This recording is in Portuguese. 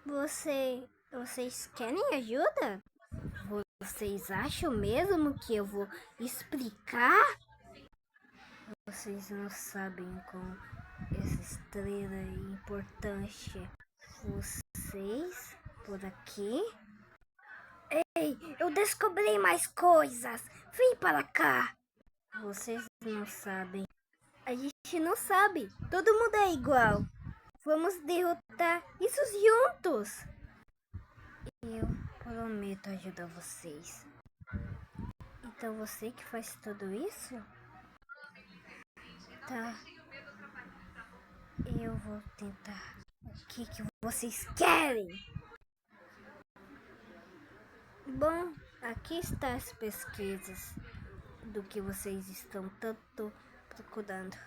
Vocês querem ajuda? Vocês acham mesmo que eu vou explicar? Vocês não sabem como essa estrela é importante. Vocês por aqui? Ei, eu descobri mais coisas. Vem para cá. Vocês não sabem. A gente não sabe. Todo mundo é igual. Vamos derrotar isso juntos. Eu prometo ajudar vocês. Então você que faz tudo isso? Tá. Eu vou tentar. O que vocês querem? Bom, aqui estão as pesquisas do que vocês estão tanto procurando.